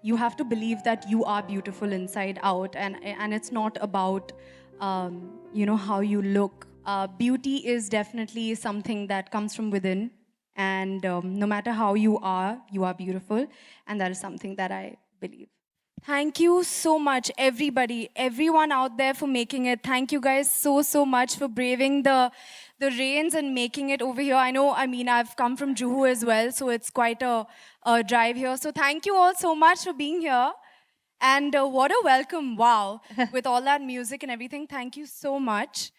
you have to believe that you are beautiful inside out, and it's not about how you look. Beauty is definitely something that comes from within, and no matter how you are beautiful, and that is something that I believe. Thank you so much, everybody, everyone out there for making it. Thank you guys so much for braving the rains and making it over here. I mean, I've come from Juhu as well, so it's quite a drive here. So thank you all so much for being here. And what a welcome, wow, with all that music and everything. Thank you so much.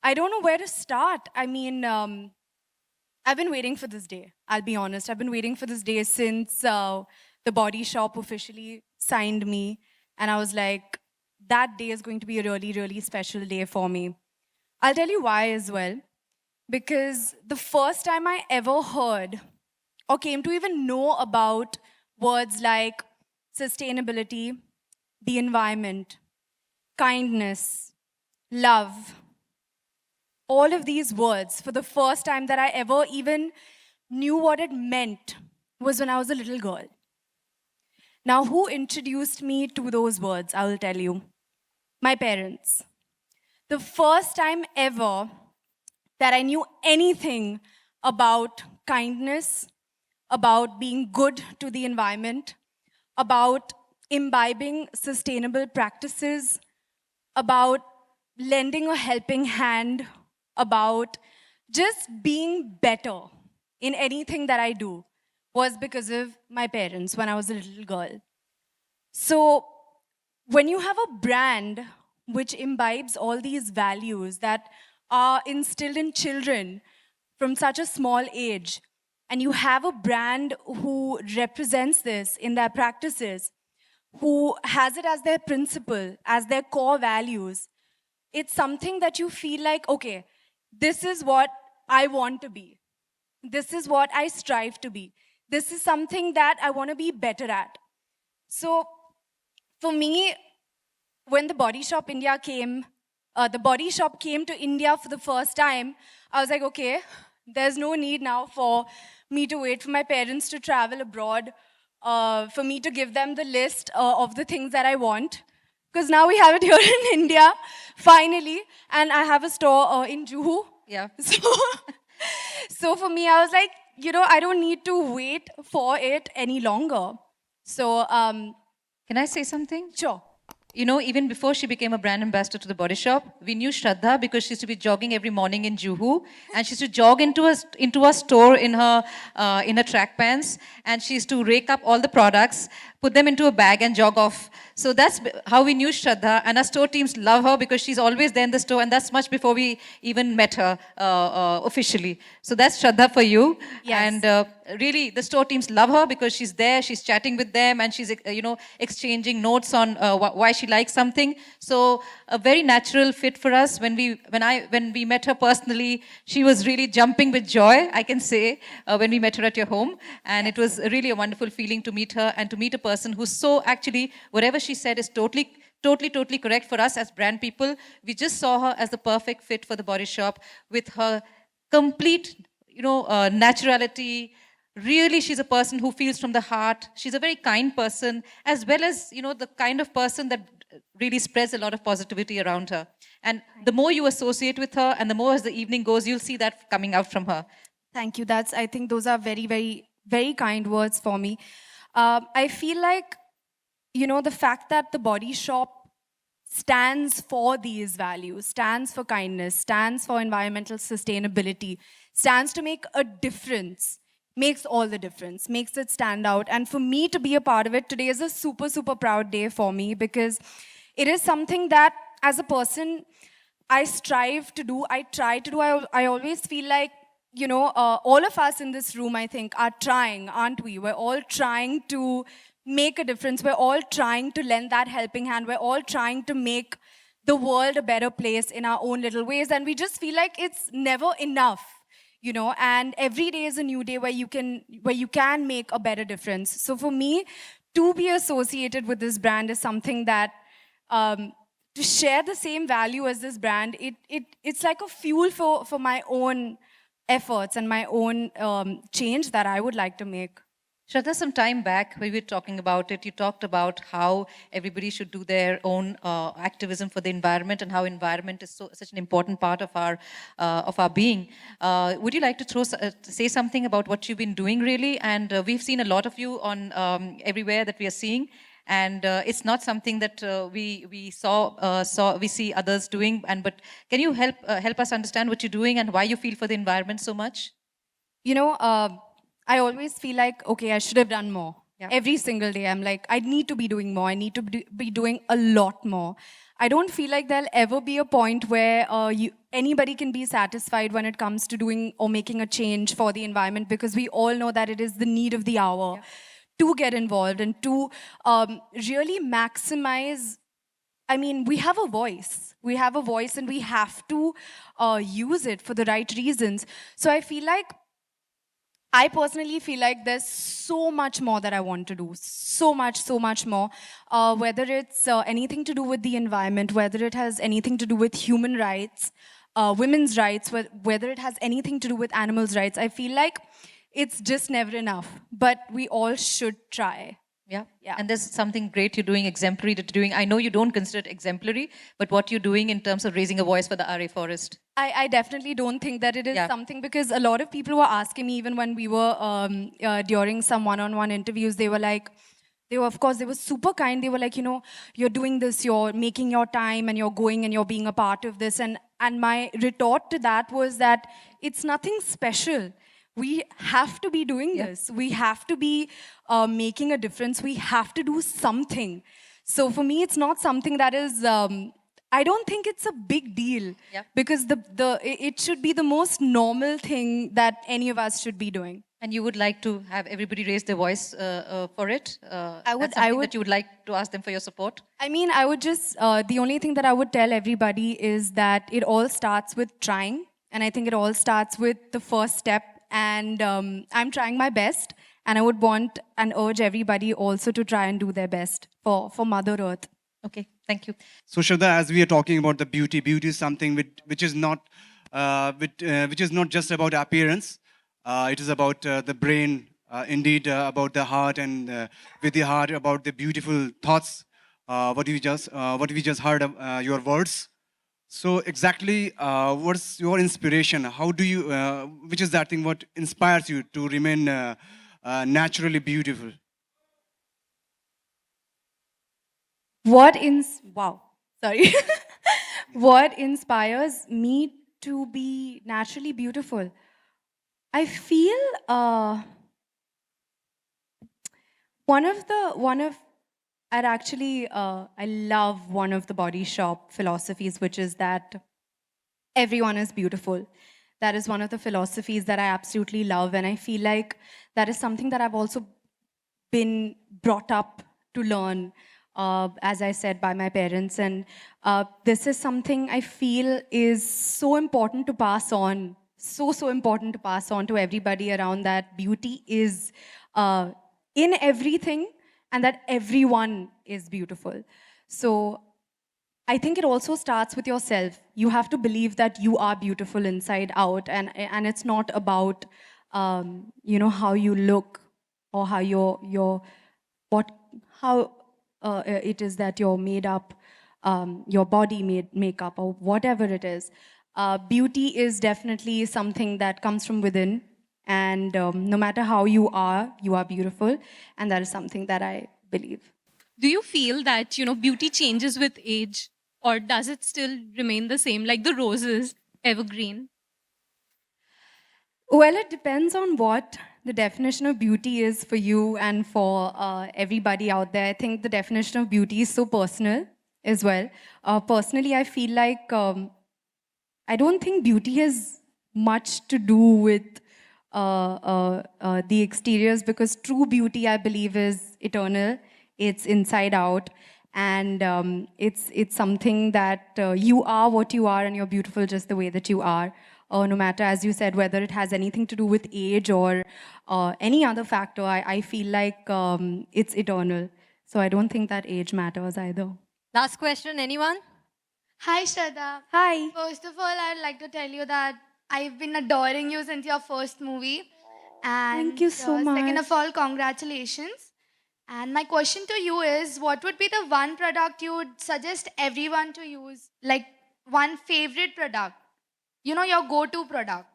I don't know where to start. I mean, I've been waiting for this day. I'll be honest. I've been waiting for this day since the Body Shop officially signed me. And I was like, that day is going to be a really special day for me. I'll tell you why as well. Because the first time I ever heard or came to even know about words like sustainability, the environment, kindness, love, all of these words, for the first time that I ever even knew what it meant, was when I was a little girl. Now, who introduced me to those words? I will tell you. My parents. The first time ever that I knew anything about kindness, about being good to the environment, about imbibing sustainable practices, about lending a helping hand, about just being better in anything that I do, was because of my parents when I was a little girl. So when you have a brand which imbibes all these values that are instilled in children from such a small age, and you have a brand who represents this in their practices, who has it as their principle, as their core values, it's something that you feel like, okay, this is what I want to be. This is what I strive to be. This is something that I want to be better at. So for me, when the Body Shop came to India for the first time, I was like, okay, there's no need now for me to wait for my parents to travel abroad, for me to give them the list of the things that I want. Because now we have it here in India, finally, and I have a store in Juhu. Yeah. So for me, I was like, I don't need to wait for it any longer. So, Can I say something? sure. You know, even before she became a brand ambassador to the Body Shop, we knew Shraddha because she used to be jogging every morning in Juhu, and she used to jog into a store in her track pants, and she used to rake up all the products, put them into a bag, and jog off. So that's how we knew Shraddha, and our store teams love her because she's always there in the store, and that's much before we even met her officially. So that's Shraddha for you. Yes. And really, the store teams love her because she's there, she's chatting with them, and she's exchanging notes on why she likes something. So a very natural fit for us. When we met her personally, she was really jumping with joy, I can say, when we met her at your home. And it was really a wonderful feeling to meet her and to meet a person who's so actually, whatever she said is totally correct for us as brand people. We just saw her as the perfect fit for the Body Shop with her complete, naturality. Really, she's a person who feels from the heart. She's a very kind person, as well as, the kind of person that really spreads a lot of positivity around her. And the more you associate with her and the more as the evening goes, you'll see that coming out from her. Thank you. I think those are very kind words for me. I feel like, the fact that the Body Shop stands for these values, stands for kindness, stands for environmental sustainability, stands to make a difference, makes all the difference, makes it stand out. And for me to be a part of it, today is a super proud day for me, because it is something that, as a person, I strive to do, I try to do. I always feel like, all of us in this room, I think, are trying, aren't we? We're all trying to make a difference. We're all trying to lend that helping hand. We're all trying to make the world a better place in our own little ways. And we just feel like it's never enough, and every day is a new day where you can make a better difference. So for me, to be associated with this brand is something that, to share the same value as this brand, it's like a fuel for my own efforts and my own change that I would like to make. Shraddha, some time back, when we were talking about it, you talked about how everybody should do their own activism for the environment and how environment is such an important part of our being. Would you like to say something about what you've been doing, really? And we've seen a lot of you on everywhere that we are seeing, and it's not something that we see others doing. But can you help us understand what you're doing and why you feel for the environment so much? You know, I always feel like, okay, I should have done more. Yeah. Every single day, I'm like, I need to be doing more. I need to be doing a lot more. I don't feel like there'll ever be a point where anybody can be satisfied when it comes to doing or making a change for the environment, because we all know that it is the need of the hour. Yeah. To get involved and to really maximize. I mean, we have a voice. We have a voice and we have to use it for the right reasons. So I personally feel like there's so much more that I want to do. So much more. Whether it's anything to do with the environment, whether it has anything to do with human rights, women's rights, whether it has anything to do with animals' rights. I feel like it's just never enough. But we all should try. Yeah. Yeah. And there's something great you're doing, exemplary that you're doing. I know you don't consider it exemplary, but what you're doing in terms of raising a voice for the RA forest. I definitely don't think that it is Yeah. something, because a lot of people were asking me, even when we were during some one-on-one interviews, they were like, of course, they were super kind. They were like, you're doing this, you're making your time and you're going and you're being a part of this. And my retort to that was that it's nothing special. We have to be doing this. We have to be making a difference. We have to do something. So for me, it's not something that is, I don't think it's a big deal. Yeah. Because it should be the most normal thing that any of us should be doing. And you would like to have everybody raise their voice for it? That's something that you would like to ask them for your support? I mean, I would just, the only thing that I would tell everybody is that it all starts with trying. And I think it all starts with the first step. And I'm trying my best. And I would want and urge everybody also to try and do their best for Mother Earth. Okay, thank you. So Shraddha, as we are talking about the beauty is something which is not just about appearance. It is about the brain, indeed about the heart, and with the heart about the beautiful thoughts. What we just heard your words. So exactly, what's your inspiration? How do you? Which is that thing? What inspires you to remain naturally beautiful? Wow, sorry. What inspires me to be naturally beautiful? I feel I love one of the Body Shop philosophies, which is that everyone is beautiful. That is one of the philosophies that I absolutely love, and I feel like that is something that I've also been brought up to learn, as I said, by my parents. And this is something I feel is so important to pass on, so important to pass on to everybody around, that beauty is in everything and that everyone is beautiful. So I think it also starts with yourself. You have to believe that you are beautiful inside out, and it's not about how you look or how it is that you're made up, your body made makeup or whatever it is. Beauty is definitely something that comes from within, and no matter how you are beautiful, and that is something that I believe. Do you feel that beauty changes with age, or does it still remain the same, like the roses, evergreen? Well, it depends on what the definition of beauty is for you and for everybody out there. I think the definition of beauty is so personal as well. Personally, I feel like I don't think beauty has much to do with the exteriors, because true beauty, I believe, is eternal. It's inside out, and it's something that you are what you are, and you're beautiful just the way that you are. No matter, as you said, whether it has anything to do with age or any other factor, I feel like it's eternal. So I don't think that age matters either. Last question, anyone? Hi, Shraddha. Hi. First of all, I'd like to tell you that I've been adoring you since your first movie. And Thank you so second much. of all, congratulations. And my question to you is, what would be the one product you would suggest everyone to use? Like one favorite product, you know, your go-to product.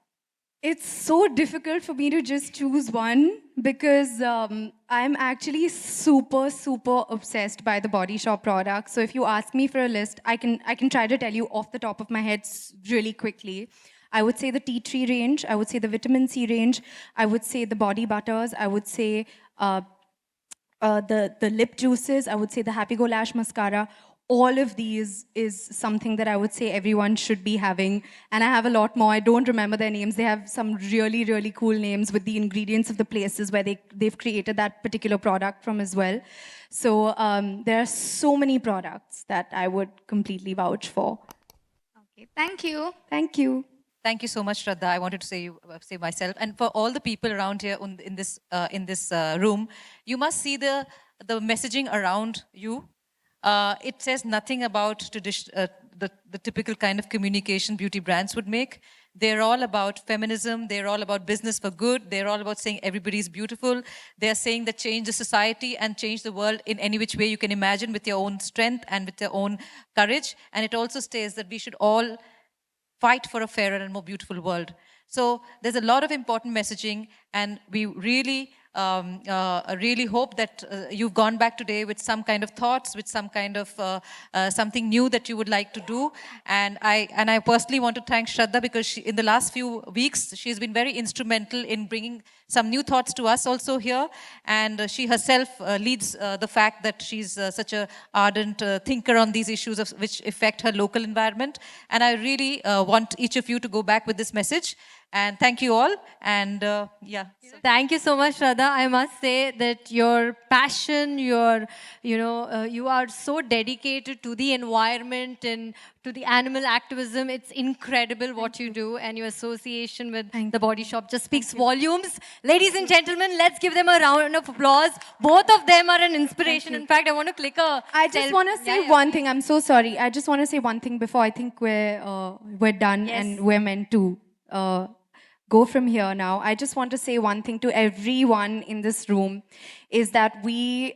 It's so difficult for me to just choose one because I'm actually super, super obsessed by the Body Shop products. So if you ask me for a list, I can try to tell you off the top of my head really quickly. I would say the tea tree range. I would say the vitamin C range. I would say the body butters. I would say the lip juices. I would say the Happy Go Lash mascara. All of these is something that I would say everyone should be having. And I have a lot more. I don't remember their names. They have some really, really cool names with the ingredients of the places where they've created that particular product from as well. So there are so many products that I would completely vouch for. Okay, thank you. Thank you. Thank you so much, Shraddha. I wanted to say myself, and for all the people around here in this room, you must see the messaging around you. It says nothing about the typical kind of communication beauty brands would make. They're all about feminism. They're all about business for good. They're all about saying everybody's beautiful. They're saying that change the society and change the world in any which way you can imagine with your own strength and with your own courage. And it also states that we should all fight for a fairer and more beautiful world. So there's a lot of important messaging, and we really hope that you've gone back today with some kind of thoughts, with some kind of something new that you would like to do. And I personally want to thank Shraddha because in the last few weeks, she's been very instrumental in bringing some new thoughts to us also here. And she herself leads the fact that she's such a ardent thinker on these issues which affect her local environment. And I really want each of you to go back with this message. And thank you all. And yeah. Thank you so much, Radha. I must say that your passion, you are so dedicated to the environment and to the animal activism. It's incredible what you do, and your association with the Body Shop just speaks volumes. Ladies and gentlemen, let's give them a round of applause. Both of them are an inspiration. In fact, I want to click a. I just want to say one thing. I'm so sorry. I just want to say one thing before I think we're done and we're meant to go from here now. I just want to say one thing to everyone in this room is that we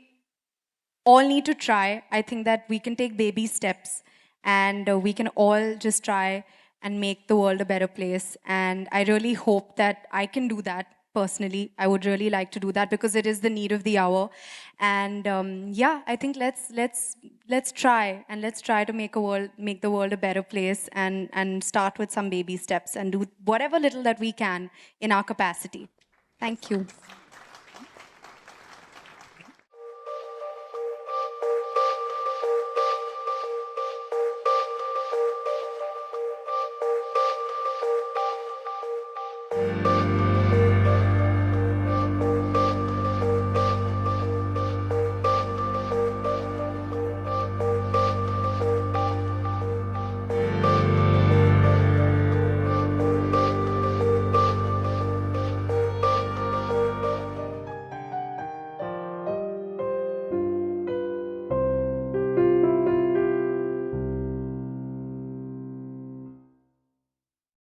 all need to try. I think that we can take baby steps and we can all just try and make the world a better place. And I really hope that I can do that personally. I would really like to do that because it is the need of the hour. And yeah, I think let's try and let's try to make the world a better place and start with some baby steps and do whatever little that we can in our capacity. Thank you.